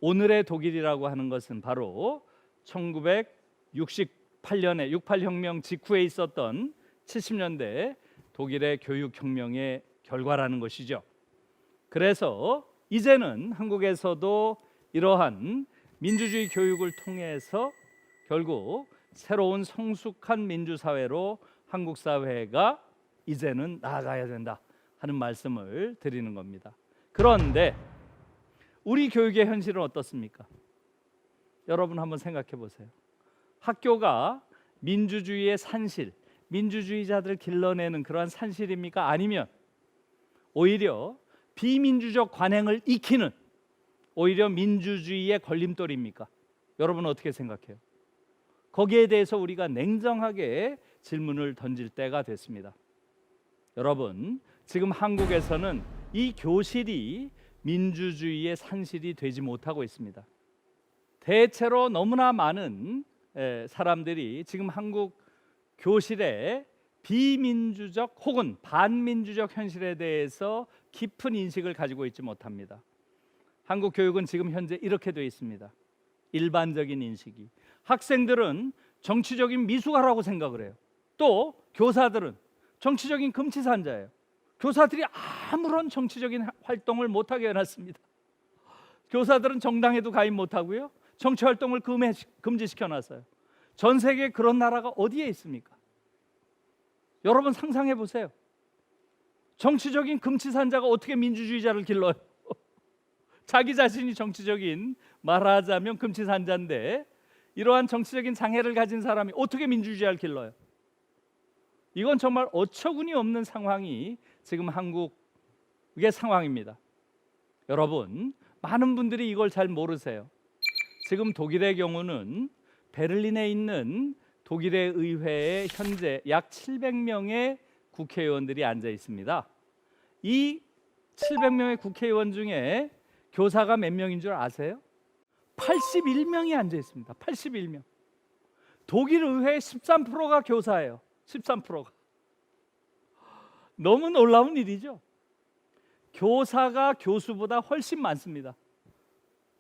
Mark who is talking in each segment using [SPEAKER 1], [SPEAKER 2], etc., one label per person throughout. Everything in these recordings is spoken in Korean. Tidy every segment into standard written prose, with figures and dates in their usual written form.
[SPEAKER 1] 오늘의 독일이라고 하는 것은 바로 1968년에 68혁명 직후에 있었던 70년대 독일의 교육혁명의 결과라는 것이죠. 그래서 이제는 한국에서도 이러한 민주주의 교육을 통해서 결국 새로운 성숙한 민주사회로 한국 사회가 이제는 나아가야 된다 하는 말씀을 드리는 겁니다. 그런데 우리 교육의 현실은 어떻습니까? 여러분 한번 생각해 보세요. 학교가 민주주의의 산실, 민주주의자들을 길러내는 그러한 산실입니까? 아니면 오히려 비민주적 관행을 익히는 오히려 민주주의의 걸림돌입니까? 여러분 어떻게 생각해요? 거기에 대해서 우리가 냉정하게 질문을 던질 때가 됐습니다. 여러분, 지금 한국에서는 이 교실이 민주주의의 산실이 되지 못하고 있습니다. 대체로 너무나 많은 사람들이 지금 한국 교실의 비민주적 혹은 반민주적 현실에 대해서 깊은 인식을 가지고 있지 못합니다. 한국 교육은 지금 현재 이렇게 되어 있습니다. 일반적인 인식이 학생들은 정치적인 미숙아라고 생각을 해요. 또 교사들은 정치적인 금치산자예요. 교사들이 아무런 정치적인 활동을 못하게 해놨습니다. 교사들은 정당에도 가입 못하고요, 정치 활동을 금지시켜놨어요. 전 세계에 그런 나라가 어디에 있습니까? 여러분 상상해 보세요. 정치적인 금치산자가 어떻게 민주주의자를 길러요? 자기 자신이 정치적인, 말하자면 금치산자인데 이러한 정치적인 장애를 가진 사람이 어떻게 민주주의자를 길러요? 이건 정말 어처구니 없는 상황이 지금 한국의 상황입니다. 여러분, 많은 분들이 이걸 잘 모르세요. 지금 독일의 경우는 베를린에 있는 독일의 의회에 현재 약 700명의 국회의원들이 앉아 있습니다. 이 700명의 국회의원 중에 교사가 몇 명인 줄 아세요? 81명이 앉아 있습니다. 81명. 독일 의회의 13%가 교사예요. 13%가. 너무 놀라운 일이죠. 교사가 교수보다 훨씬 많습니다.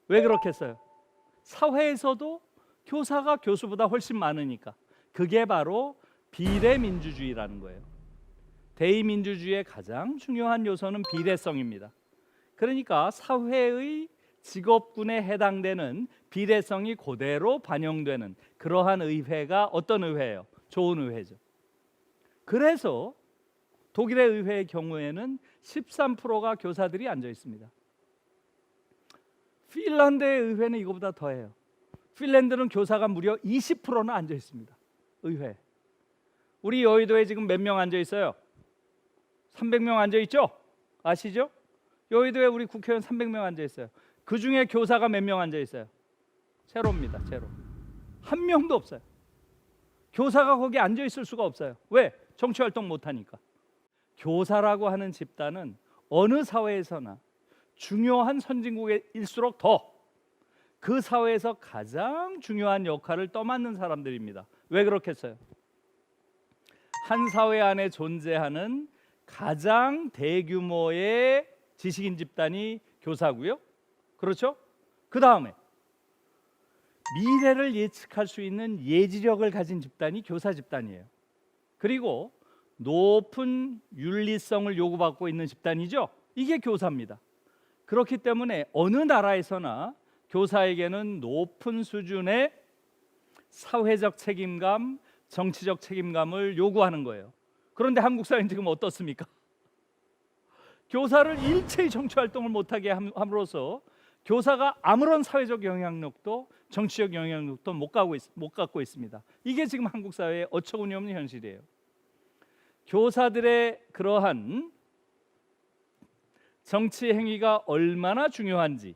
[SPEAKER 1] 왜 그렇겠어요? 사회에서도 교사가 교수보다 훨씬 많으니까. 그게 바로 비례민주주의라는 거예요. 대의민주주의의 가장 중요한 요소는 비례성입니다. 그러니까 사회의 직업군에 해당되는 비례성이 그대로 반영되는 그러한 의회가 어떤 의회예요? 좋은 의회죠. 그래서 독일의 의회의 경우에는 13%가 교사들이 앉아 있습니다. 핀란드의 의회는 이거보다 더해요. 핀란드는 교사가 무려 20%나 앉아 있습니다. 의회. 우리 여의도에 지금 몇 명 앉아 있어요? 300명 앉아 있죠? 아시죠? 여의도에 우리 국회의원 300명 앉아 있어요. 그 중에 교사가 몇 명 앉아 있어요? 제로입니다. 제로. 한 명도 없어요. 교사가 거기 앉아 있을 수가 없어요. 왜? 정치활동 못하니까. 교사라고 하는 집단은 어느 사회에서나 중요한 선진국일수록 더 그 사회에서 가장 중요한 역할을 떠맡는 사람들입니다. 왜 그렇겠어요? 한 사회 안에 존재하는 가장 대규모의 지식인 집단이 교사고요. 그렇죠? 그 다음에 미래를 예측할 수 있는 예지력을 가진 집단이 교사 집단이에요. 그리고 높은 윤리성을 요구받고 있는 집단이죠. 이게 교사입니다. 그렇기 때문에 어느 나라에서나 교사에게는 높은 수준의 사회적 책임감, 정치적 책임감을 요구하는 거예요. 그런데 한국 사회는 지금 어떻습니까? 교사를 일체의 정치 활동을 못하게 함으로써 교사가 아무런 사회적 영향력도 정치적 영향력도 못 갖고 있습니다. 이게 지금 한국 사회의 어처구니 없는 현실이에요. 교사들의 그러한 정치 행위가 얼마나 중요한지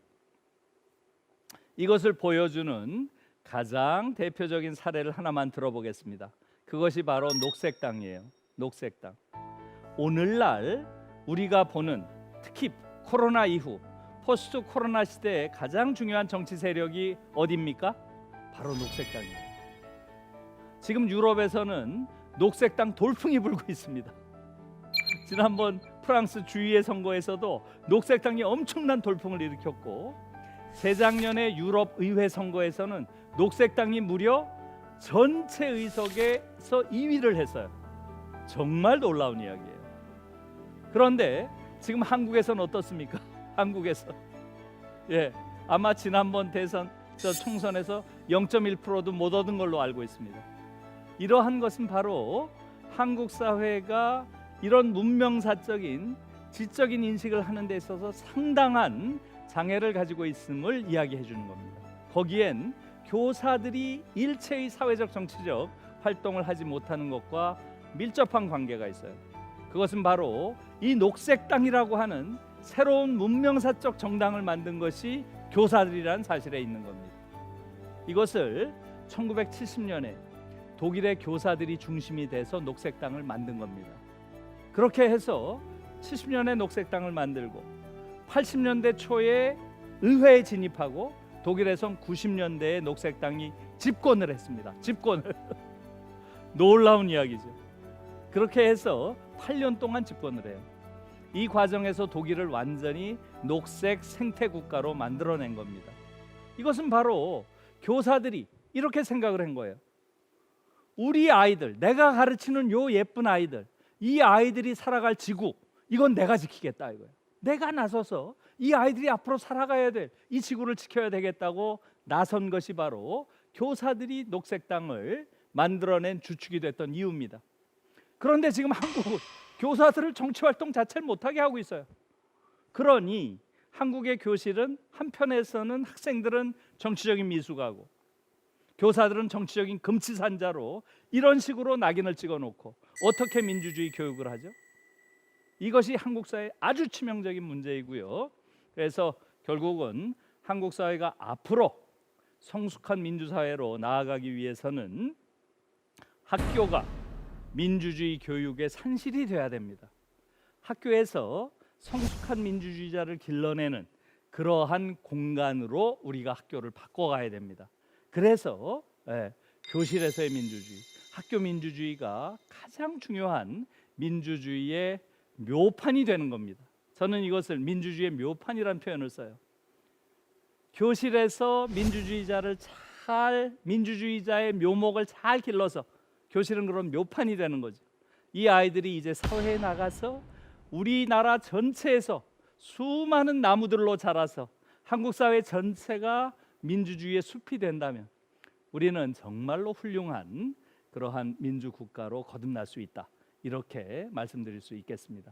[SPEAKER 1] 이것을 보여주는 가장 대표적인 사례를 하나만 들어보겠습니다. 그것이 바로 녹색당이에요. 녹색당. 오늘날 우리가 보는 특히 코로나 이후 포스트 코로나 시대에 가장 중요한 정치 세력이 어디입니까? 바로 녹색당이에요. 지금 유럽에서는 녹색당 돌풍이 불고 있습니다. 지난번 프랑스 주위의 선거에서도 녹색당이 엄청난 돌풍을 일으켰고 재작년의 유럽 의회 선거에서는 녹색당이 무려 전체 의석에서 2위를 했어요. 정말 놀라운 이야기예요. 그런데 지금 한국에서는 어떻습니까? 한국에서 아마 지난번 대선 총선에서 0.1%도 못 얻은 걸로 알고 있습니다. 이러한 것은 바로 한국 사회가 이런 문명사적인 지적인 인식을 하는 데 있어서 상당한 장애를 가지고 있음을 이야기해 주는 겁니다. 거기엔 교사들이 일체의 사회적 정치적 활동을 하지 못하는 것과 밀접한 관계가 있어요. 그것은 바로 이 녹색당이라고 하는 새로운 문명사적 정당을 만든 것이 교사들이라는 사실에 있는 겁니다. 이것을 1970년에 독일의 교사들이 중심이 돼서 녹색당을 만든 겁니다. 그렇게 해서 70년에 녹색당을 만들고 80년대 초에 의회에 진입하고 독일에선 90년대에 녹색당이 집권을 했습니다. 집권을 놀라운 이야기죠. 그렇게 해서 8년 동안 집권을 해요. 이 과정에서 독일을 완전히 녹색 생태 국가로 만들어낸 겁니다. 이것은 바로 교사들이 이렇게 생각을 한 거예요. 우리 아이들, 내가 가르치는 요 예쁜 아이들, 이 아이들이 살아갈 지구, 이건 내가 지키겠다 이거예요. 내가 나서서 이 아이들이 앞으로 살아가야 될 이 지구를 지켜야 되겠다고 나선 것이 바로 교사들이 녹색당을 만들어낸 주축이 됐던 이유입니다. 그런데 지금 한국은 교사들을 정치활동 자체를 못하게 하고 있어요. 그러니 한국의 교실은 한편에서는 학생들은 정치적인 미숙하고 교사들은 정치적인 금치산자로 이런 식으로 낙인을 찍어놓고 어떻게 민주주의 교육을 하죠? 이것이 한국 사회의 아주 치명적인 문제이고요. 그래서 결국은 한국 사회가 앞으로 성숙한 민주사회로 나아가기 위해서는 학교가 민주주의 교육의 산실이 돼야 됩니다. 학교에서 성숙한 민주주의자를 길러내는 그러한 공간으로 우리가 학교를 바꿔가야 됩니다. 그래서 교실에서의 민주주의, 학교 민주주의가 가장 중요한 민주주의의 묘판이 되는 겁니다. 저는 이것을 민주주의의 묘판이라는 표현을 써요. 교실에서 민주주의자의 묘목을 잘 길러서 교실은 그런 묘판이 되는 거죠. 이 아이들이 이제 사회에 나가서 우리나라 전체에서 수많은 나무들로 자라서 한국 사회 전체가 민주주의의 숲이 된다면 우리는 정말로 훌륭한 그러한 민주국가로 거듭날 수 있다. 이렇게 말씀드릴 수 있겠습니다.